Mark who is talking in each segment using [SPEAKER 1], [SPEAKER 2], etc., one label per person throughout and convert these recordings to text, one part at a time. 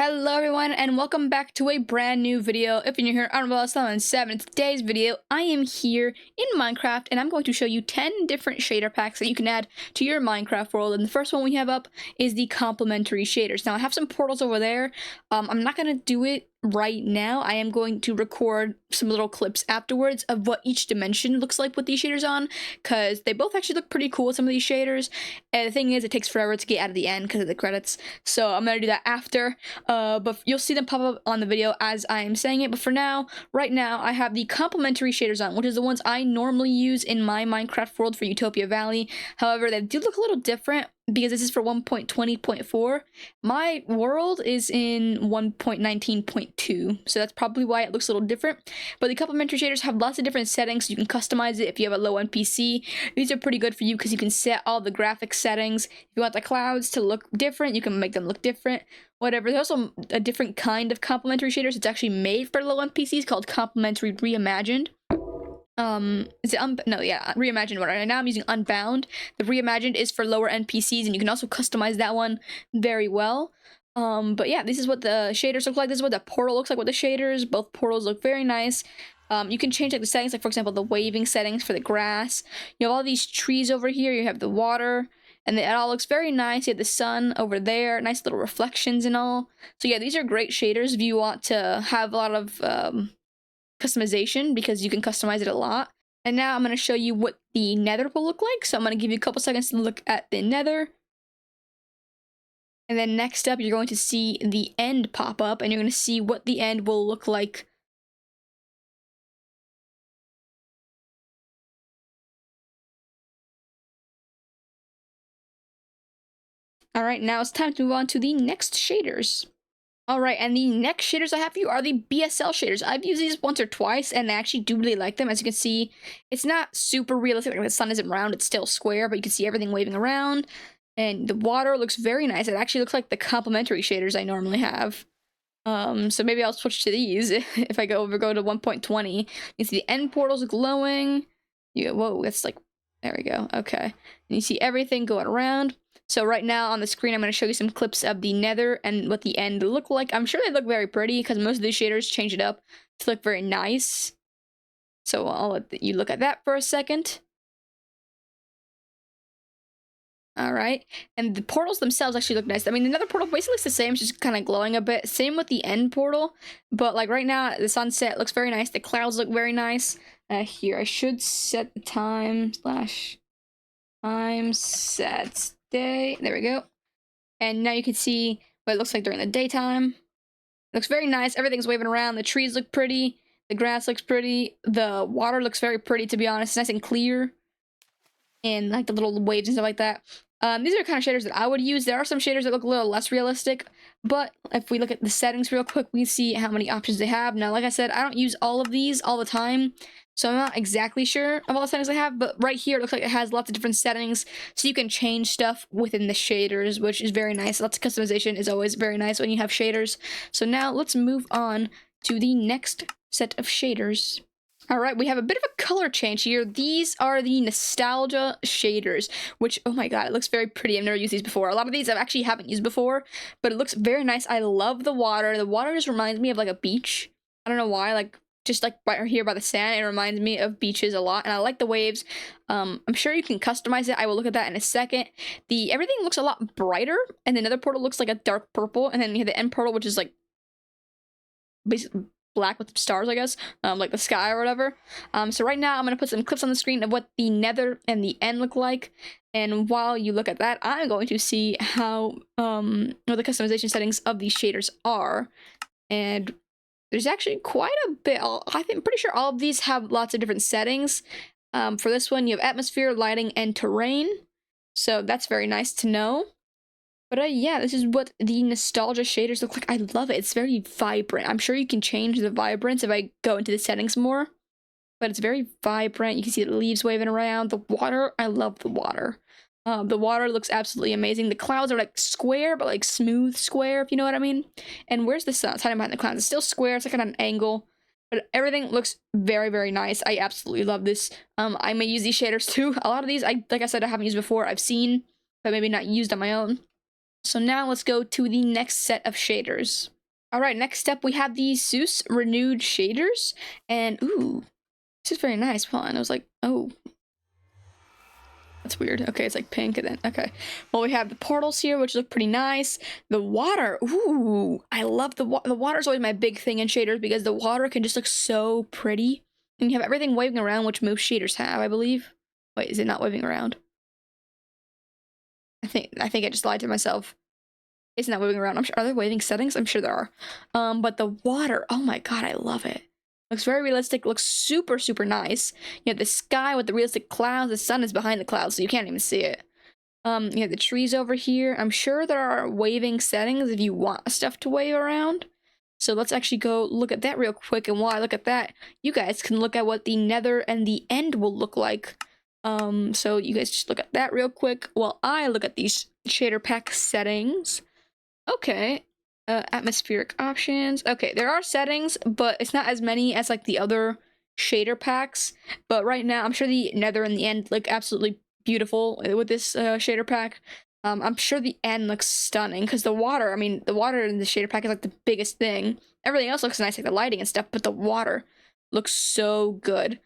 [SPEAKER 1] Hello everyone and welcome back to a brand new video. If you're new here, I'm Bliss7. In today's video, I am here in Minecraft and I'm going to show you 10 different shader packs that you can add to your Minecraft world. And the first one we have up is the complementary shaders. Now I have some portals over there. I'm not going to do it right now. I am going to record some little clips afterwards of what each dimension looks like with these shaders on, because they both actually look pretty cool with some of these shaders. And the thing is, it takes forever to get out of the end because of the credits, so I'm gonna do that after. But you'll see them pop up on the video as I am saying it. But for now, right now, I have the complementary shaders on, which is the ones I normally use in my Minecraft world for Utopia Valley. However, they do look a little different because this is for 1.20.4. My world is in 1.19.2, so that's probably why it looks a little different. But the complementary shaders have lots of different settings, so you can customize it if you have a low NPC. These are pretty good for you because you can set all the graphic settings. If you want the clouds to look different, you can make them look different. Whatever. There's also a different kind of complementary shaders. It's actually made for low NPCs called complementary reimagined. Is it no, yeah, reimagined one. Right now I'm using unbound. The reimagined is for lower NPCs, and you can also customize that one very well. But yeah, this is what the shaders look like. This is what the portal looks like with the shaders. Both portals look very nice. You can change like the settings, like for example the waving settings for the grass. You have all these trees over here. You have the water, and it all looks very nice. You have the sun over there, nice little reflections and all. So yeah, these are great shaders if you want to have a lot of customization, because you can customize it a lot. And now I'm going to show you what the nether will look like. So I'm going to give you a couple seconds to look at the nether. And then next up, you're going to see the end pop up, and you're going to see what the end will look like. Alright, now it's time to move on to the next shaders. Alright, and the next shaders I have for you are the BSL shaders. I've used these once or twice, and I actually do really like them. As you can see, it's not super realistic. Like the sun isn't round, it's still square, but you can see everything waving around. And the water looks very nice. It actually looks like the complementary shaders I normally have. So maybe I'll switch to these if I go to 1.20. You can see the end portals glowing. Whoa, that's like, there we go. Okay. And you see everything going around. So right now on the screen, I'm going to show you some clips of the nether and what the end look like. I'm sure they look very pretty because most of these shaders change it up to look very nice. So I'll let you look at that for a second. Alright, and the portals themselves actually look nice. I mean, the nether portal basically looks the same, it's just kind of glowing a bit. Same with the end portal, but like right now, the sunset looks very nice. The clouds look very nice. Here, I should set the time set day. There we go. And now you can see what it looks like during the daytime. It looks very nice. Everything's waving around. The trees look pretty. The grass looks pretty. The water looks very pretty, to be honest. It's nice and clear. And like the little waves and stuff like that. These are kind of shaders that I would use. There are some shaders that look a little less realistic, but if we look at the settings real quick, we see how many options they have. Now, like I said, I don't use all of these all the time, so I'm not exactly sure of all the settings I have, but right here it looks like it has lots of different settings, so you can change stuff within the shaders, which is very nice. Lots of customization is always very nice when you have shaders. So now let's move on to the next set of shaders. Alright, we have a bit of a color change here. These are the nostalgia shaders, which, oh my god, it looks very pretty. I've never used these before. A lot of these I actually haven't used before, but it looks very nice. I love the water. The water just reminds me of like a beach. I don't know why, like just like right here by the sand, it reminds me of beaches a lot, and I like the waves. I'm sure you can customize it. I will look at that in a second. Everything looks a lot brighter, and the nether portal looks like a dark purple, and then you have the end portal, which is like basically black with stars, I guess, like the sky or whatever. So right now I'm going to put some clips on the screen of what the nether and the end look like, and while you look at that, I'm going to see how what the customization settings of these shaders are. And there's actually quite a bit. I'm pretty sure all of these have lots of different settings. For this one, you have atmosphere, lighting, and terrain, so that's very nice to know. But yeah, this is what the nostalgia shaders look like. I love it. It's very vibrant. I'm sure you can change the vibrance if I go into the settings more. But it's very vibrant. You can see the leaves waving around. The water, I love the water. The water looks absolutely amazing. The clouds are like square, but like smooth square, if you know what I mean. And where's the sun? It's hiding behind the clouds. It's still square. It's like at an angle. But everything looks very, very nice. I absolutely love this. I may use these shaders too. A lot of these, like I said, I haven't used before. I've seen, but maybe not used on my own. So now let's go to the next set of shaders. All right, next up we have the Seuss renewed shaders, and ooh, this is very nice. Hold on, I was like, oh, that's weird. Okay, it's like pink and then, okay. Well, we have the portals here, which look pretty nice. The water, ooh, I love the water is always my big thing in shaders because the water can just look so pretty. And you have everything waving around, which most shaders have, I believe. Wait, is it not waving around? I think I just lied to myself. It's not waving around. I'm sure, are there waving settings? I'm sure there are. But the water, oh my god, I love it. Looks very realistic, looks super, super nice. You have the sky with the realistic clouds, the sun is behind the clouds, so you can't even see it. You have the trees over here. I'm sure there are waving settings if you want stuff to wave around. So let's actually go look at that real quick, and while I look at that, you guys can look at what the nether and the end will look like. So you guys just look at that real quick while I look at these shader pack settings. Okay. Atmospheric options. Okay, there are settings, but it's not as many as like the other shader packs. But right now, I'm sure the nether and the end look absolutely beautiful with this shader pack. I'm sure the end looks stunning because the water, I mean, the water in the shader pack is like the biggest thing. Everything else looks nice, like the lighting and stuff, but the water looks so good.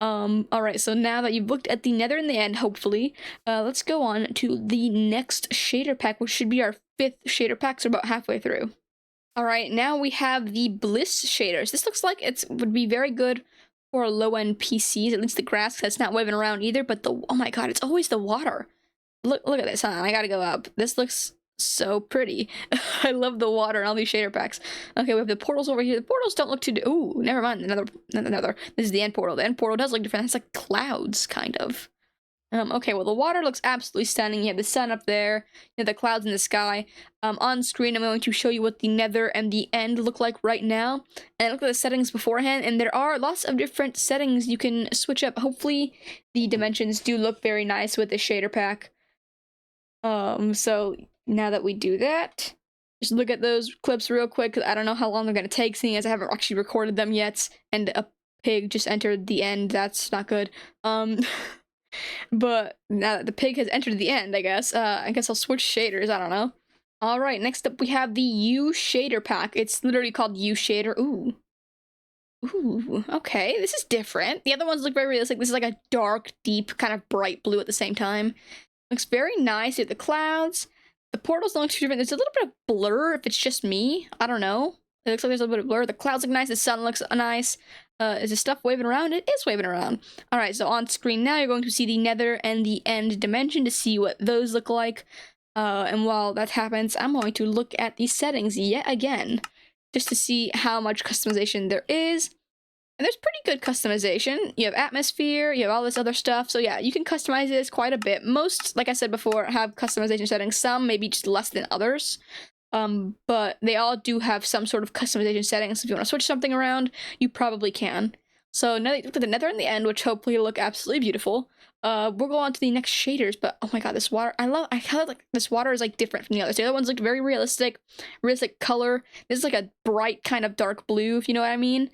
[SPEAKER 1] Alright, so now that you've looked at the nether and the end, hopefully, let's go on to the next shader pack, which should be our 5th shader pack, so about halfway through. Alright, now we have the Bliss shaders. This looks like it would be very good for low-end PCs, at least the grass, that's not waving around either, but the, oh my god, it's always the water. Look at this, huh? I gotta go up. This looks so pretty. I love the water and all these shader packs. Okay, we have the portals over here. The portals don't look too... Ooh, never mind. Another. This is the end portal. The end portal does look different. It's like clouds, kind of. Okay, well, the water looks absolutely stunning. You have the sun up there. You have the clouds in the sky. On screen, I'm going to show you what the nether and the end look like right now. And look at the settings beforehand. And there are lots of different settings you can switch up. Hopefully, the dimensions do look very nice with the shader pack. So now that we do that, just look at those clips real quick, because I don't know how long they're going to take, seeing as I haven't actually recorded them yet, and a pig just entered the end. That's not good. But now that the pig has entered the end, I guess I'll switch shaders, I don't know. Alright, next up we have the U shader pack. It's literally called U shader. Ooh. Ooh, okay, this is different. The other ones look very realistic. This is like a dark, deep, kind of bright blue at the same time. Looks very nice. You have the clouds. The portals don't look too different. There's a little bit of blur if it's just me. I don't know. It looks like there's a little bit of blur. The clouds look nice. The sun looks nice. Is the stuff waving around? It is waving around. Alright, so on screen now you're going to see the nether and the end dimension to see what those look like. And while that happens, I'm going to look at the settings yet again, just to see how much customization there is. And there's pretty good customization. You have atmosphere, you have all this other stuff. So yeah, you can customize this quite a bit. Most, like I said before, have customization settings. Some maybe just less than others. But they all do have some sort of customization settings. If you want to switch something around, you probably can. So now that you look at the nether and the end, which hopefully look absolutely beautiful, we'll go on to the next shaders. But oh my god, this water, I kind of like this water is like different from the others. The other ones look very realistic color. This is like a bright kind of dark blue, if you know what I mean.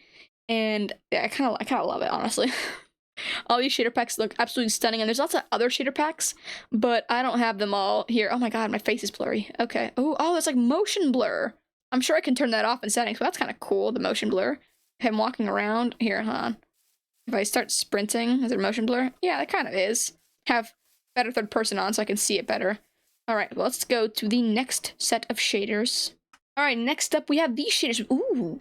[SPEAKER 1] And yeah, I kind of love it, honestly. All these shader packs look absolutely stunning, and there's lots of other shader packs, but I don't have them all here. Oh my god, my face is blurry. Okay. Oh, that's like motion blur. I'm sure I can turn that off in settings, but that's kind of cool, the motion blur. If I'm walking around, here, hold on. If I start sprinting, is it motion blur? Yeah, it kind of is. Have better third person on so I can see it better. Alright, well, let's go to the next set of shaders. Alright, next up we have these shaders. Ooh.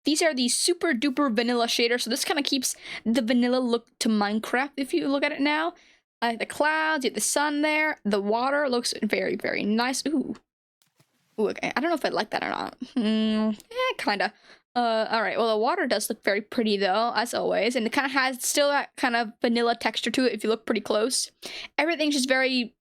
[SPEAKER 1] These are the super duper vanilla shaders, so this kind of keeps the vanilla look to Minecraft if you look at it now. The clouds, you have the sun there, the water looks very, very nice. Ooh, okay, I don't know if I like that or not. Kinda. Alright, well the water does look very pretty though, as always, and it kind of has still that kind of vanilla texture to it if you look pretty close. Everything's just very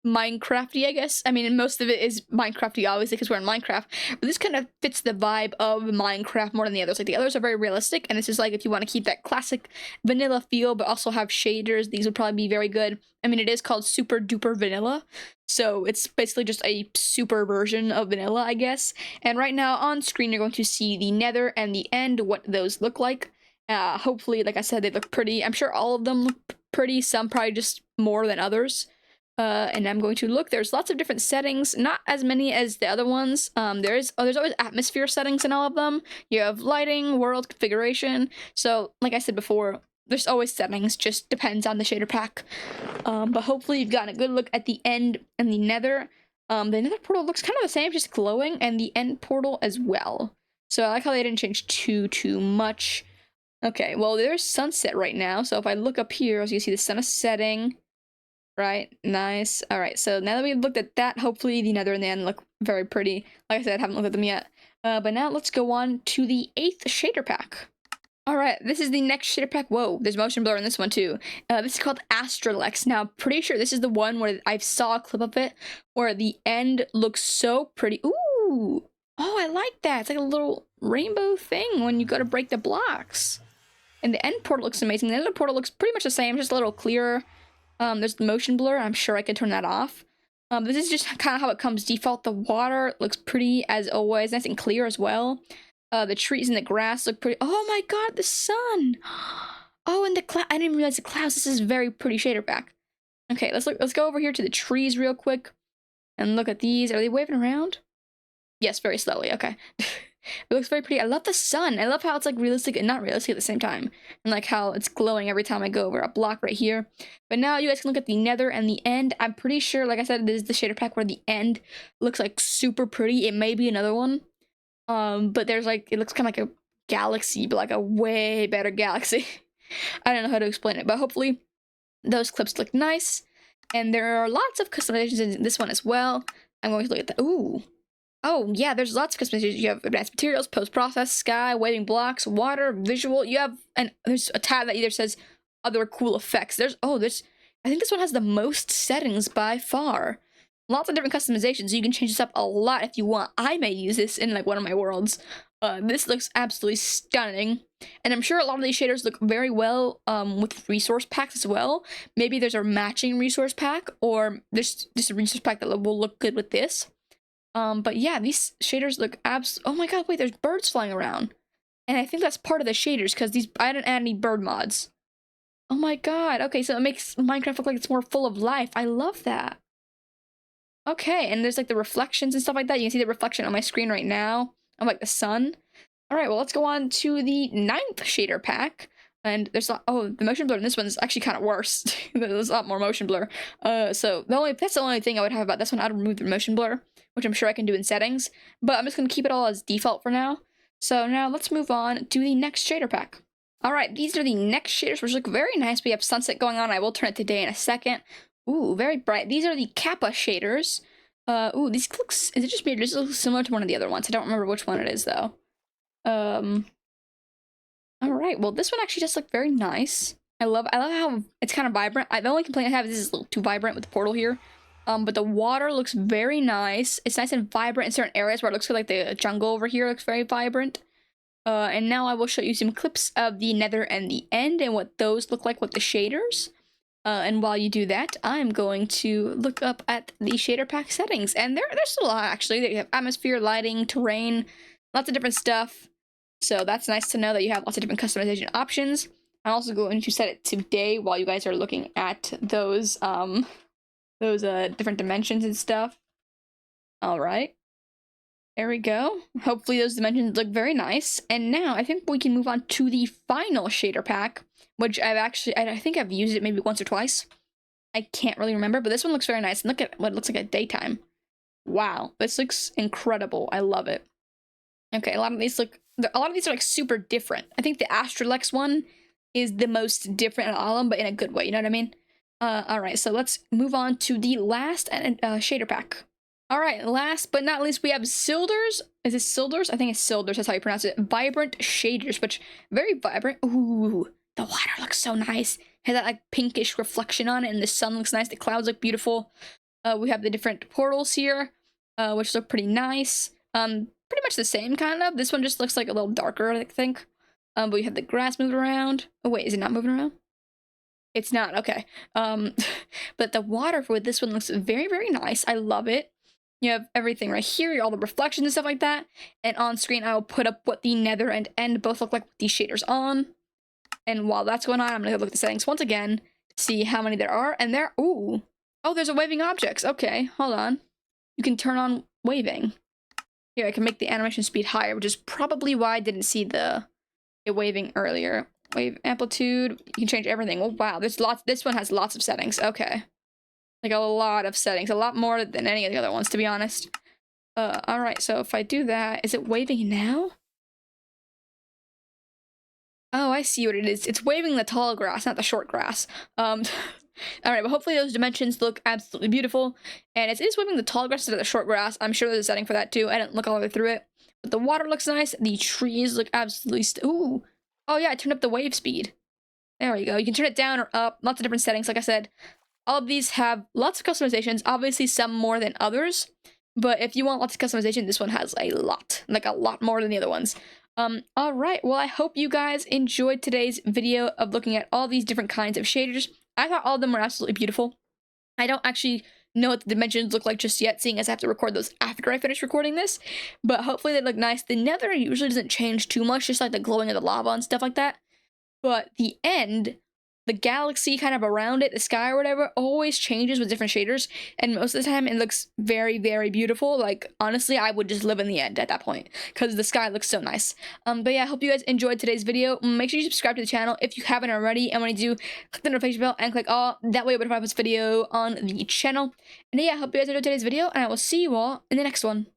[SPEAKER 1] Minecrafty, I guess. I mean, most of it is Minecrafty, obviously, because we're in Minecraft. But this kind of fits the vibe of Minecraft more than the others. Like, the others are very realistic, and this is like, if you want to keep that classic vanilla feel, but also have shaders, these would probably be very good. I mean, it is called super duper vanilla, so it's basically just a super version of vanilla, I guess. And right now, on screen, you're going to see the nether and the end, what those look like. Hopefully, like I said, they look pretty. I'm sure all of them look pretty, some probably just more than others. And I'm going to look. There's lots of different settings, not as many as the other ones. There's always atmosphere settings in all of them. You have lighting, world configuration. So, like I said before, there's always settings. Just depends on the shader pack. But hopefully you've gotten a good look at the end and the nether. The nether portal looks kind of the same, just glowing, and the end portal as well. So I like how they didn't change too much. Okay, well, there's sunset right now. So if I look up here, as you can see, the sun is setting. Right, nice. All right, so now that we've looked at that, hopefully the nether and the end look very pretty. Like I said, I haven't looked at them yet. But now let's go on to the 8th shader pack. All right, this is the next shader pack. Whoa, there's motion blur in this one too. This is called Astrx. Now, pretty sure this is the one where I saw a clip of it where the end looks so pretty. Ooh, oh, I like that. It's like a little rainbow thing when you go to break the blocks. And the end portal looks amazing. The end portal looks pretty much the same, just a little clearer. There's the motion blur. I'm sure I can turn that off. This is just kind of how it comes default. The water looks pretty as always, nice and clear as well. The trees and the grass look pretty. Oh my god, the sun! Oh, and the cloud. I didn't realize the clouds. This is very pretty shader pack. Okay, let's go over here to the trees real quick and look at these. Are they waving around? Yes, very slowly. Okay. It looks very pretty. I love the sun. I love how it's like realistic and not realistic at the same time. And like how it's glowing every time I go over a block right here. But now you guys can look at the nether and the end. I'm pretty sure, like I said, this is the shader pack where the end looks like super pretty. It may be another one. But there's like, it looks kind of like a galaxy, but like a way better galaxy. I don't know how to explain it, but hopefully those clips look nice. And there are lots of customizations in this one as well. I'm going to look at that. Ooh. Oh, yeah, there's lots of customizations. You have advanced materials, post-process, sky, waving blocks, water, visual. You have, and there's a tab that either says other cool effects. I think this one has the most settings by far. Lots of different customizations. You can change this up a lot if you want. I may use this in like one of my worlds. This looks absolutely stunning. And I'm sure a lot of these shaders look very well with resource packs as well. Maybe there's a matching resource pack, or there's just a resource pack that will look good with this. But yeah, these shaders look oh my god, wait, there's birds flying around. And I think that's part of the shaders, because I didn't add any bird mods. Oh my god, okay, so it makes Minecraft look like it's more full of life. I love that. Okay, and there's like the reflections and stuff like that. You can see the reflection on my screen right now of like the sun. Alright, well, let's go on to the 9th shader pack. And there's the motion blur in this one's actually kind of worse. There's a lot more motion blur. So that's the only thing I would have about this one. I'd remove the motion blur, which I'm sure I can do in settings. But I'm just going to keep it all as default for now. So now let's move on to the next shader pack. Alright, these are the next shaders, which look very nice. We have sunset going on. I will turn it to day in a second. Ooh, very bright. These are the Kappa shaders. Ooh, these looks, is it just weird? This looks similar to one of the other ones. I don't remember which one it is, though. Alright, well, this one actually just looked very nice. I love how it's kind of vibrant. The only complaint I have is this is a little too vibrant with the portal here. But the water looks very nice. It's nice and vibrant in certain areas where it looks like the jungle over here looks very vibrant. And now I will show you some clips of the nether and the end and what those look like with the shaders. And while you do that, I'm going to look up at the shader pack settings. And there's a lot, actually. They have atmosphere, lighting, terrain, lots of different stuff. So that's nice to know that you have lots of different customization options. I'm also going to set it to day while you guys are looking at those different dimensions and stuff. All right. There we go. Hopefully those dimensions look very nice. And now I think we can move on to the final shader pack, which I think I've used it maybe once or twice. I can't really remember, but this one looks very nice. And look at what it looks like at daytime. Wow, this looks incredible. I love it. Okay, a lot of these are like super different. I think the Astrx one is the most different of all of them, but in a good way, you know what I mean? Alright, so let's move on to the last shader pack. Alright, last but not least, we have Sildurs. Is it Sildurs? I think it's Sildurs, that's how you pronounce it. Vibrant shaders, which very vibrant. Ooh, the water looks so nice. Has that like pinkish reflection on it, and the sun looks nice. The clouds look beautiful. We have the different portals here, which look pretty nice. Pretty much the same, kind of. This one just looks like a little darker, I think. But we have the grass moving around. Oh, wait, is it not moving around? It's not, okay. But the water for this one looks very, very nice. I love it. You have everything right here, all the reflections and stuff like that. And on screen, I will put up what the nether and end both look like with these shaders on. And while that's going on, I'm gonna look at the settings once again to see how many there are. And ooh, Oh, there's a waving objects. Okay, hold on. You can turn on waving. Here, I can make the animation speed higher, which is probably why I didn't see it waving earlier. Wave amplitude. You can change everything. Oh, wow. There's lots. This one has lots of settings. Okay. Like a lot of settings. A lot more than any of the other ones, to be honest. Alright. So if I do that, is it waving now? Oh, I see what it is. It's waving the tall grass, not the short grass. Alright, but hopefully those dimensions look absolutely beautiful. And it is waving the tall grass instead of the short grass. I'm sure there's a setting for that too. I didn't look all the way through it. But the water looks nice. The trees look absolutely ooh. Oh yeah, I turned up the wave speed. There we go. You can turn it down or up. Lots of different settings, like I said. All of these have lots of customizations. Obviously, some more than others. But if you want lots of customization, this one has a lot. Like a lot more than the other ones. Alright, well I hope you guys enjoyed today's video of looking at all these different kinds of shaders. I thought all of them were absolutely beautiful. I don't actually know what the dimensions look like just yet, seeing as I have to record those after I finish recording this. But hopefully they look nice. The nether usually doesn't change too much, just like the glowing of the lava and stuff like that. But the end, the galaxy kind of around it, the sky or whatever, always changes with different shaders. And most of the time it looks very, very beautiful. Like, honestly, I would just live in the end at that point because the sky looks so nice. But yeah, I hope you guys enjoyed today's video. Make sure you subscribe to the channel if you haven't already. And when you do, click the notification bell and click all. That way you'll be notified when I post a video on the channel. And yeah, I hope you guys enjoyed today's video. And I will see you all in the next one.